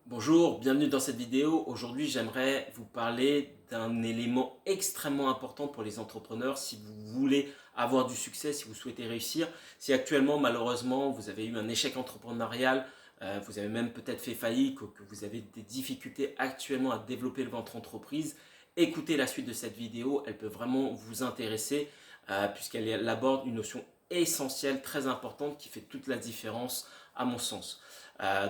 Bonjour, bienvenue dans cette vidéo. Aujourd'hui, j'aimerais vous parler d'un élément extrêmement important pour les entrepreneurs si vous voulez avoir du succès, si vous souhaitez réussir. Si actuellement, malheureusement, vous avez eu un échec entrepreneurial, vous avez même peut-être fait faillite, que vous avez des difficultés actuellement à développer votre entreprise, écoutez la suite de cette vidéo. Elle peut vraiment vous intéresser puisqu'elle aborde une notion essentielle, très importante, qui fait toute la différence à mon sens.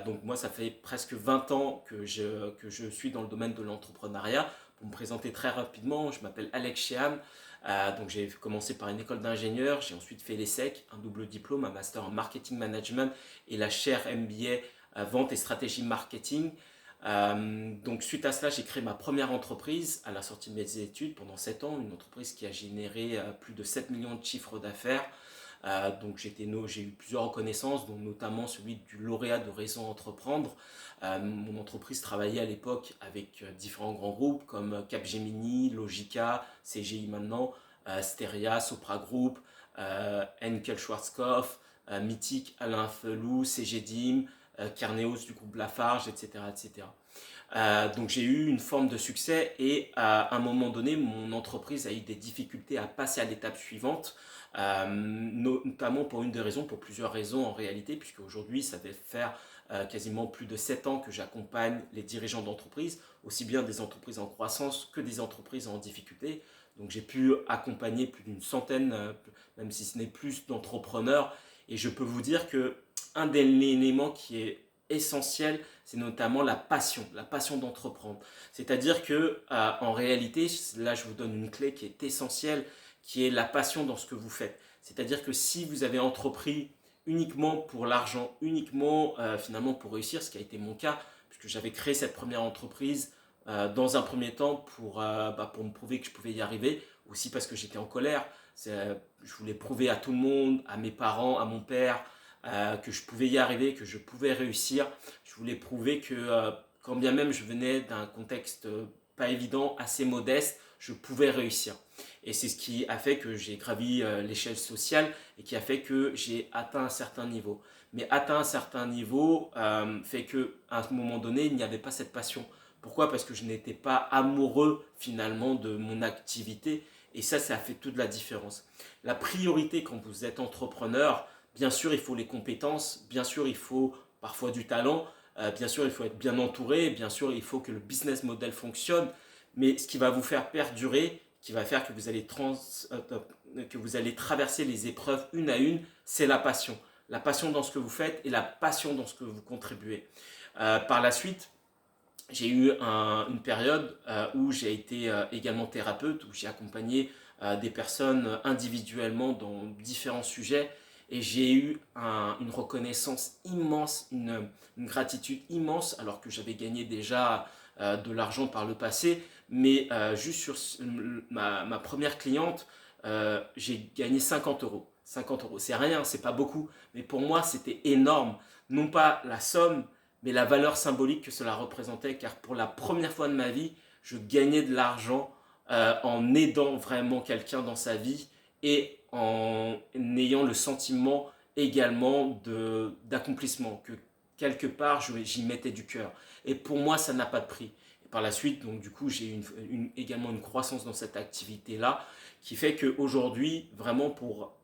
Donc moi, ça fait presque 20 ans que je suis dans le domaine de l'entrepreneuriat. Pour me présenter très rapidement, je m'appelle Alex Shehan. Donc j'ai commencé par une école d'ingénieur, j'ai ensuite fait l'ESSEC, un double diplôme, un master en marketing management et la chaire MBA vente et stratégie marketing. Donc suite à cela, j'ai créé ma première entreprise à la sortie de mes études pendant 7 ans, une entreprise qui a généré plus de 7 millions de chiffres d'affaires. Donc j'ai eu plusieurs reconnaissances, dont notamment celui du lauréat de Réseau Entreprendre. Mon entreprise travaillait à l'époque avec différents grands groupes comme Capgemini, Logica, CGI maintenant, Steria, Sopra Group, Henkel Schwarzkopf, Mythique, Alain Felou, CGDIM, Carneos du groupe Lafarge, etc. etc. Donc j'ai eu une forme de succès et à un moment donné, mon entreprise a eu des difficultés à passer à l'étape suivante, notamment pour pour plusieurs raisons en réalité, puisque aujourd'hui ça fait faire quasiment plus de 7 ans que j'accompagne les dirigeants d'entreprises, aussi bien des entreprises en croissance que des entreprises en difficulté. Donc j'ai pu accompagner plus d'une centaine, même si ce n'est plus, d'entrepreneurs, et je peux vous dire que un des éléments qui est essentiel, c'est notamment la passion d'entreprendre. C'est-à-dire que en réalité, là je vous donne une clé qui est essentielle, qui est la passion dans ce que vous faites. C'est-à-dire que si vous avez entrepris uniquement pour l'argent, uniquement finalement pour réussir, ce qui a été mon cas, puisque j'avais créé cette première entreprise dans un premier temps pour me prouver que je pouvais y arriver, aussi parce que j'étais en colère. Je voulais prouver à tout le monde, à mes parents, à mon père, que je pouvais y arriver, que je pouvais réussir. Je voulais prouver que quand bien même je venais d'un contexte pas évident, assez modeste, je pouvais réussir. Et c'est ce qui a fait que j'ai gravi l'échelle sociale et qui a fait que j'ai atteint un certain niveau. Mais atteint un certain niveau fait que à un moment donné, il n'y avait pas cette passion. Pourquoi? Parce que je n'étais pas amoureux finalement de mon activité. Et ça a fait toute la différence. La priorité quand vous êtes entrepreneur, bien sûr, il faut les compétences, bien sûr, il faut parfois du talent, bien sûr, il faut être bien entouré, bien sûr, il faut que le business model fonctionne, mais ce qui va vous faire perdurer, qui va faire que que vous allez traverser les épreuves une à une, c'est la passion. La passion dans ce que vous faites et la passion dans ce que vous contribuez. Par la suite, j'ai eu une période où j'ai été également thérapeute, où j'ai accompagné des personnes individuellement dans différents sujets, et j'ai eu une reconnaissance immense, une gratitude immense, alors que j'avais gagné déjà de l'argent par le passé, mais juste sur ma première cliente, j'ai gagné 50 euros. 50 euros, c'est rien, c'est pas beaucoup, mais pour moi c'était énorme. Non pas la somme, mais la valeur symbolique que cela représentait, car pour la première fois de ma vie, je gagnais de l'argent en aidant vraiment quelqu'un dans sa vie et en ayant le sentiment également d'accomplissement, que quelque part j'y mettais du cœur. Et pour moi, ça n'a pas de prix. Et par la suite, donc du coup, j'ai eu également une croissance dans cette activité-là, qui fait qu'aujourd'hui, vraiment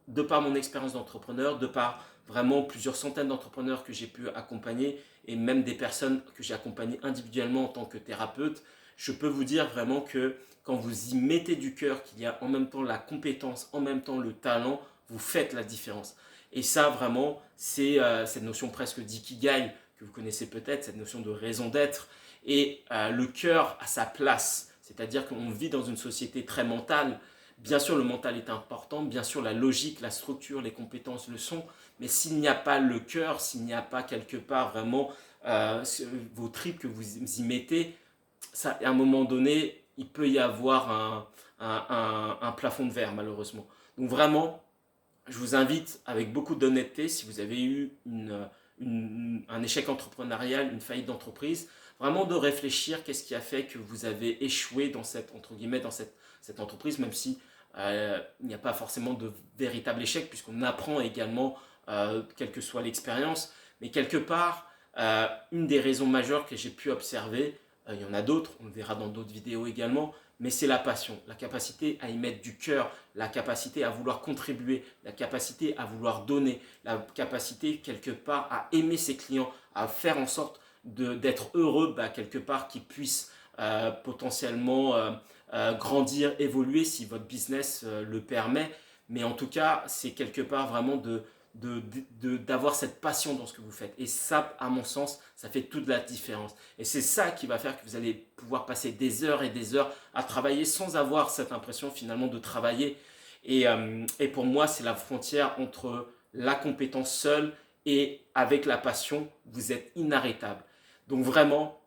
de par mon expérience d'entrepreneur, de par vraiment plusieurs centaines d'entrepreneurs que j'ai pu accompagner et même des personnes que j'ai accompagnées individuellement en tant que thérapeute, je peux vous dire vraiment que quand vous y mettez du cœur, qu'il y a en même temps la compétence, en même temps le talent, vous faites la différence. Et ça, vraiment, c'est cette notion presque d'ikigai que vous connaissez peut-être, cette notion de raison d'être, et le cœur à sa place. C'est-à-dire qu'on vit dans une société très mentale. Bien sûr, le mental est important, bien sûr, la logique, la structure, les compétences le sont, mais s'il n'y a pas le cœur, s'il n'y a pas quelque part vraiment vos tripes que vous y mettez, ça, à un moment donné, il peut y avoir un plafond de verre, malheureusement. Donc vraiment, je vous invite avec beaucoup d'honnêteté, si vous avez eu un échec entrepreneurial, une faillite d'entreprise, vraiment de réfléchir qu'est-ce qui a fait que vous avez échoué dans cette, entre guillemets, dans cette entreprise, même si il n'y a pas forcément de véritable échec, puisqu'on apprend également, quelle que soit l'expérience, mais quelque part, Une des raisons majeures que j'ai pu observer, il y en a d'autres, on le verra dans d'autres vidéos également, mais c'est la passion, la capacité à y mettre du cœur, la capacité à vouloir contribuer, la capacité à vouloir donner, la capacité quelque part à aimer ses clients, à faire en sorte d'être heureux quelque part qu'ils puissent potentiellement grandir, évoluer si votre business le permet. Mais en tout cas, c'est quelque part vraiment d'avoir cette passion dans ce que vous faites. Et ça, à mon sens, ça fait toute la différence. Et c'est ça qui va faire que vous allez pouvoir passer des heures et des heures à travailler sans avoir cette impression finalement de travailler. Et pour moi, c'est la frontière entre la compétence seule et avec la passion, vous êtes inarrêtable. Donc vraiment,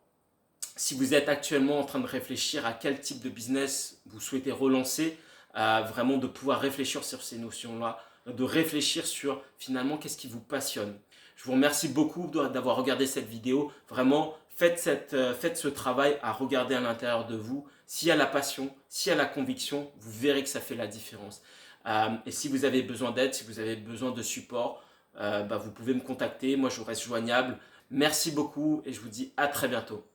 si vous êtes actuellement en train de réfléchir à quel type de business vous souhaitez relancer, vraiment de pouvoir réfléchir sur ces notions-là, de réfléchir sur finalement qu'est-ce qui vous passionne. Je vous remercie beaucoup d'avoir regardé cette vidéo. Vraiment, faites ce travail à regarder à l'intérieur de vous. S'il y a la passion, s'il y a la conviction, vous verrez que ça fait la différence. Et si vous avez besoin d'aide, si vous avez besoin de support, vous pouvez me contacter. Moi, je reste joignable. Merci beaucoup et je vous dis à très bientôt.